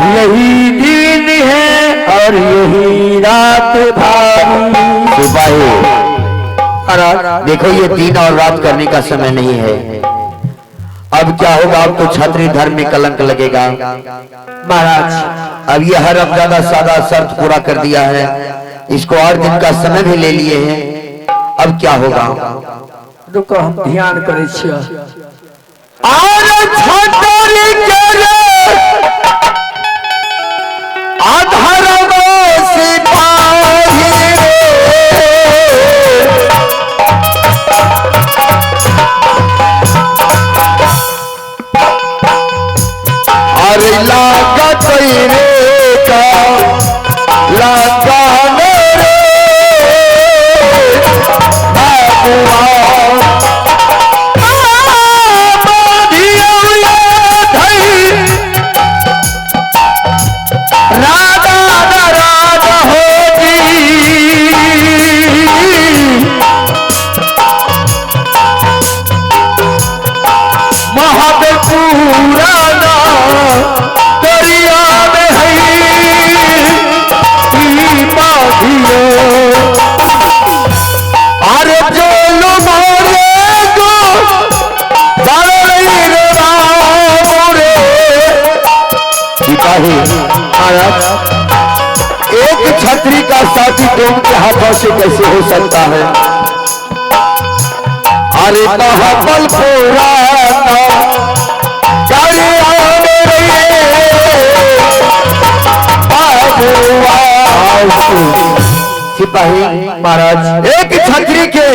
यही दिन है और यही रात भारी। सिपाही देखो, ये दिन और रात करने का समय नहीं है। अब क्या होगा, अब तो क्षत्रिय धर्म में कलंक लगेगा। महाराज अब ये हरमजादा सादा शर्त पूरा कर दिया है, इसको 8 दिन का समय भी ले लिए हैं। अब क्या होगा, रुको हम ध्यान करे छियै। लागत रे का लगान रे एक छतरी का साथी डोम के हाथों से कैसे हो सकता है? अरे महाबल सिपाही महाराज, एक छतरी के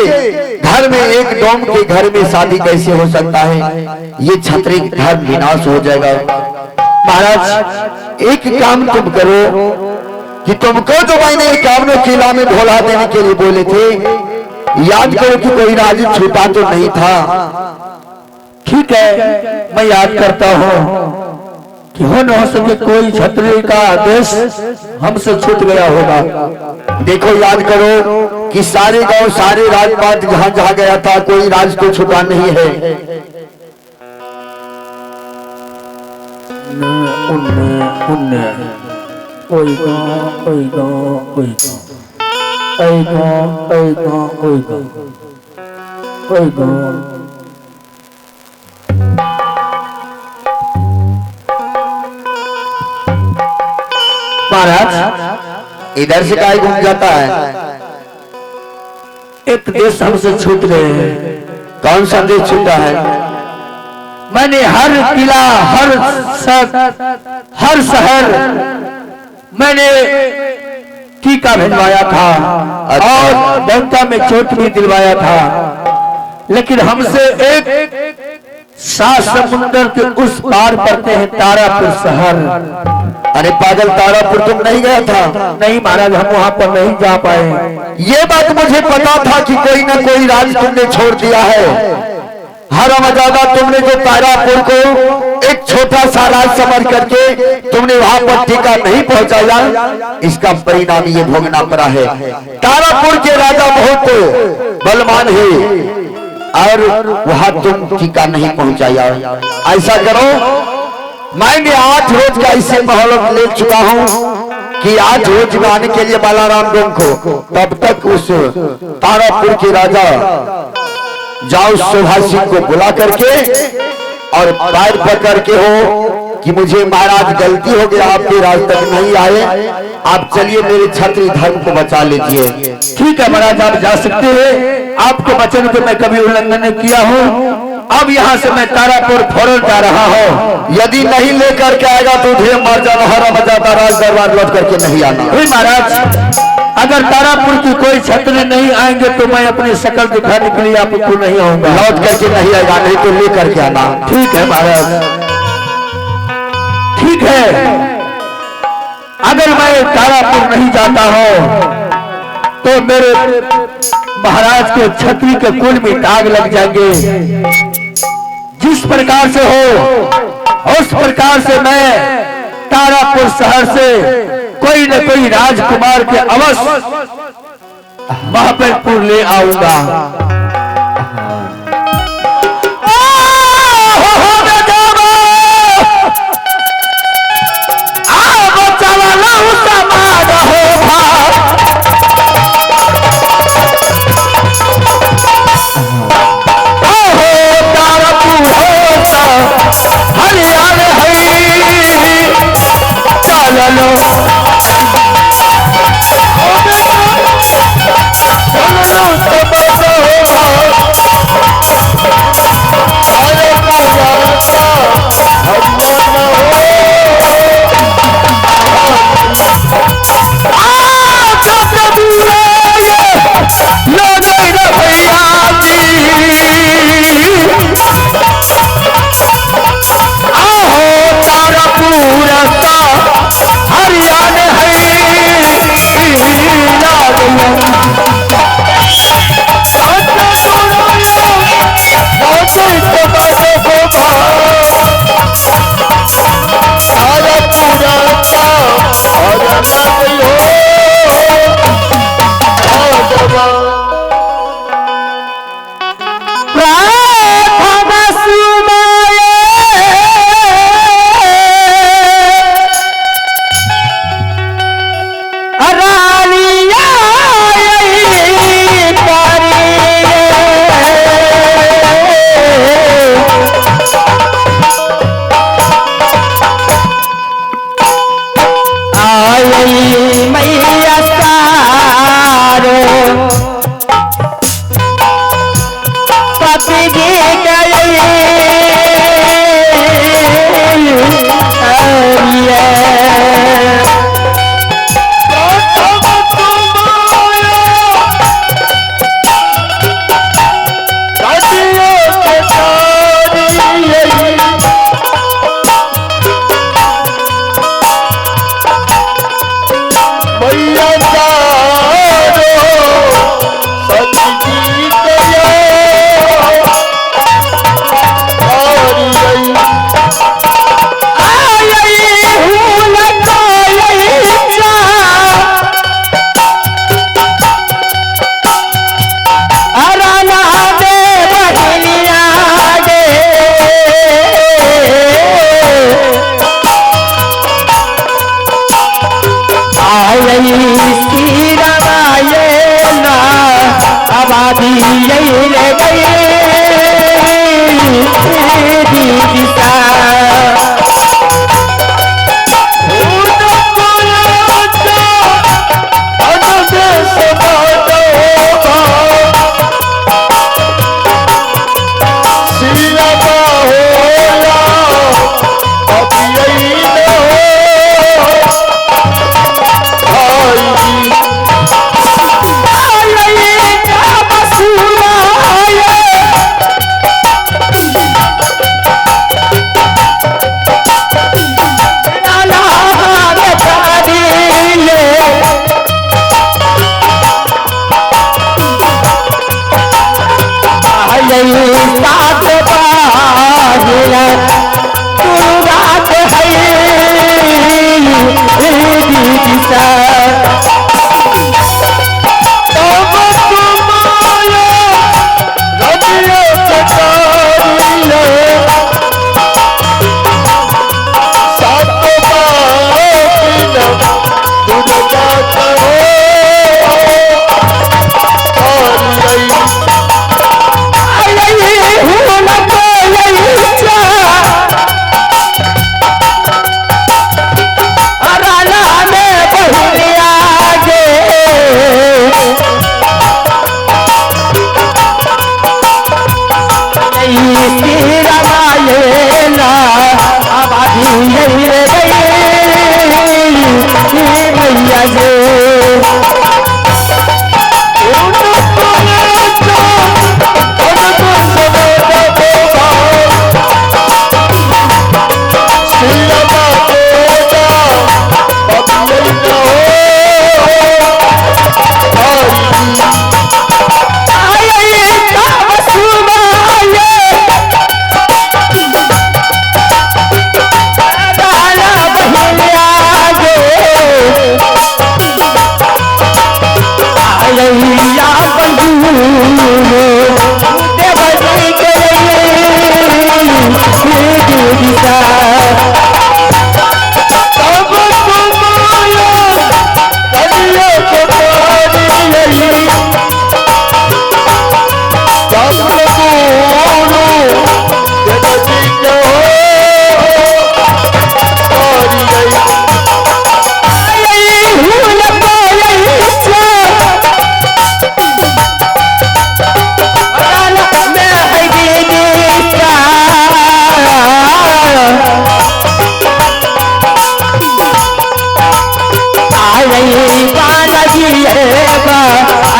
घर में, एक डोम के घर में शादी कैसे हो सकता है? ये छतरी धर्म विनाश हो जाएगा। महाराज एक काम तुम करो कि तुमको जो मैंने कामों किला में ढोला देने के लिए बोले थे, याद करो कि कोई राज छूटा तो नहीं था। ठीक है, मैं याद करता हूँ कि हो न हो सके कोई क्षत्रिय का आदेश हमसे छूट गया होगा। देखो याद करो कि सारे गांव, सारे राजपाट जहां जहां गया था, कोई राज तो छूटा नहीं है। महाराज इधर से काय घूम जाता है? एक देश हमसे छूट गए हैं। कौन सा देश छूटा है? मैंने हर किला, हर शहर मैंने टीका भिजवाया था और डंका में चोट भी दिलवाया था, लेकिन हमसे एक 7 समुंदर के उस पार पड़ते हैं तारापुर शहर। अरे पागल, तारापुर तुम नहीं गया था? नहीं महाराज, हम वहां पर नहीं जा पाए। ये बात मुझे पता था कि कोई ना कोई राज तुमने छोड़ दिया है। हरमजादा, तुमने जो तारापुर को एक छोटा सा राज समझ करके तुमने वहां पर टीका नहीं पहुंचाया, इसका परिणाम ये भोगना पड़ा है। तारापुर के राजा बहुत बलवान है और वहां तुम टीका नहीं पहुंचाया। ऐसा करो, मैंने 8 रोज का इसे मोहलत ले चुका हूं कि 8 रोज में आने के लिए बालाराम डोम को, तब तक उस तारापुर के राजा जाओ शोभा सिंह को बुला करके और पैर पकड़ के हो कि मुझे महाराज गलती हो गया, आपके राज तक नहीं आए, आप चलिए मेरे क्षत्रिय धर्म को बचा लीजिए। ठीक है महाराज, आप जा सकते हैं। आपके वचन को मैं कभी उल्लंघन नहीं किया हूँ। अब यहाँ से मैं तारापुर फौरन जा रहा हूँ। यदि नहीं लेकर के आएगा तो ढेर मर जाना, हरमजादा राज दरबार लौट करके नहीं आना। महाराज, अगर तारापुर की कोई क्षत्रिय नहीं आएंगे तो मैं अपनी शकल दिखाने के लिए आपको नहीं आऊंगा। लौट करके नहीं आएगा, नहीं तो लेकर के आना। ठीक है महाराज, ठीक है। अगर मैं तारापुर नहीं जाता हूँ तो मेरे महाराज के क्षत्रिय के कुल में दाग लग जाएंगे। जिस प्रकार से हो उस प्रकार से मैं तारापुर शहर से कोई न कोई राजकुमार के अवश्य महाबलपुर ले आऊंगा। चलो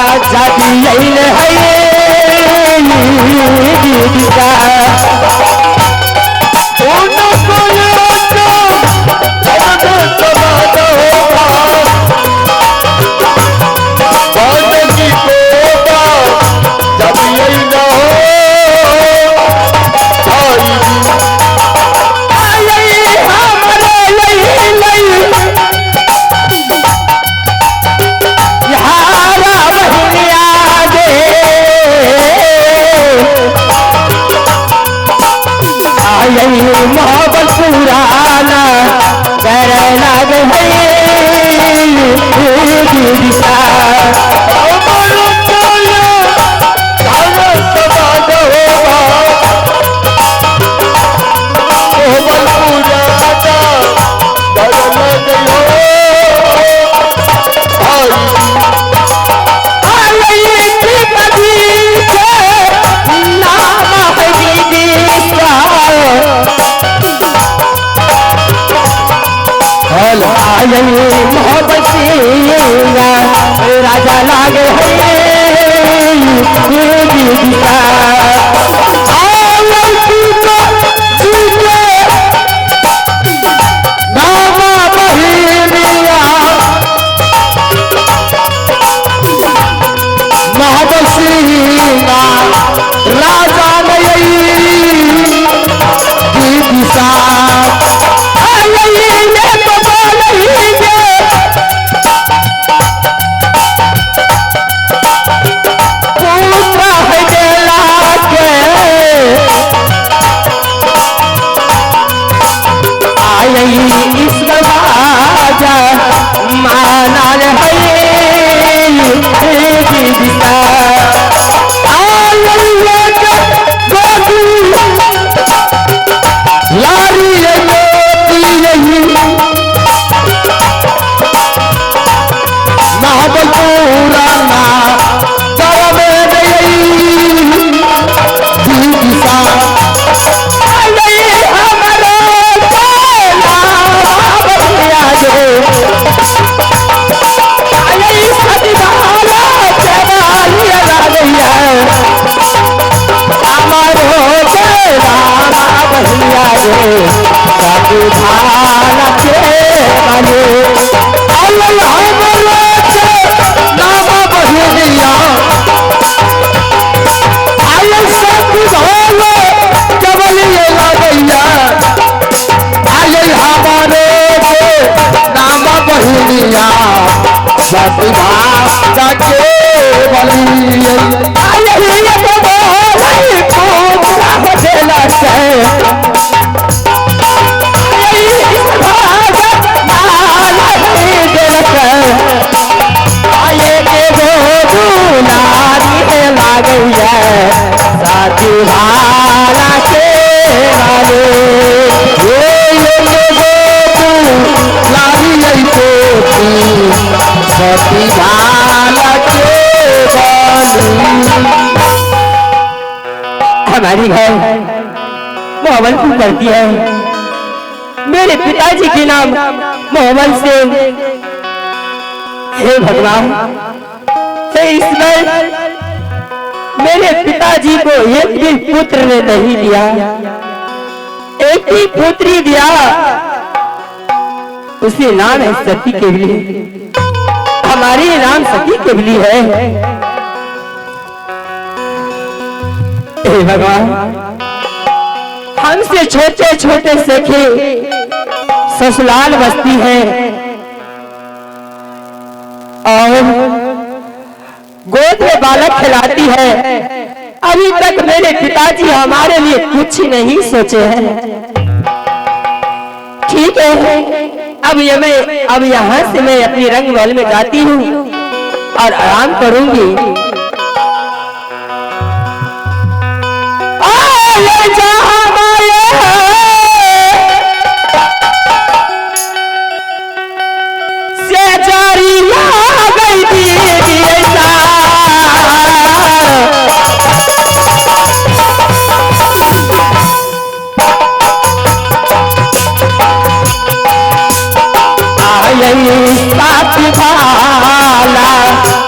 आजादी है दीदा मोहब्बत पुराना कर लग मोहब्बत राजा लागे हमारी घर मोहम्मद करती है। मेरे पिताजी के नाम मोहम्मद से। हे भगवान, इसमें मेरे पिताजी को एक भी पुत्र ने नहीं दिया, एक ही पुत्री दिया, उसे नाम है सती केवली। हमारी नाम सती केवली है। हे भगवान, हमसे छोटे छोटे सखे ससुराल बसती है और गोद में बालक खिलाती है। अभी तक मेरे पिताजी हमारे लिए कुछ नहीं सोचे हैं। ठीक है, अब यहाँ से मैं अपनी रंग महल में जाती हूँ और आराम करूंगी। वाला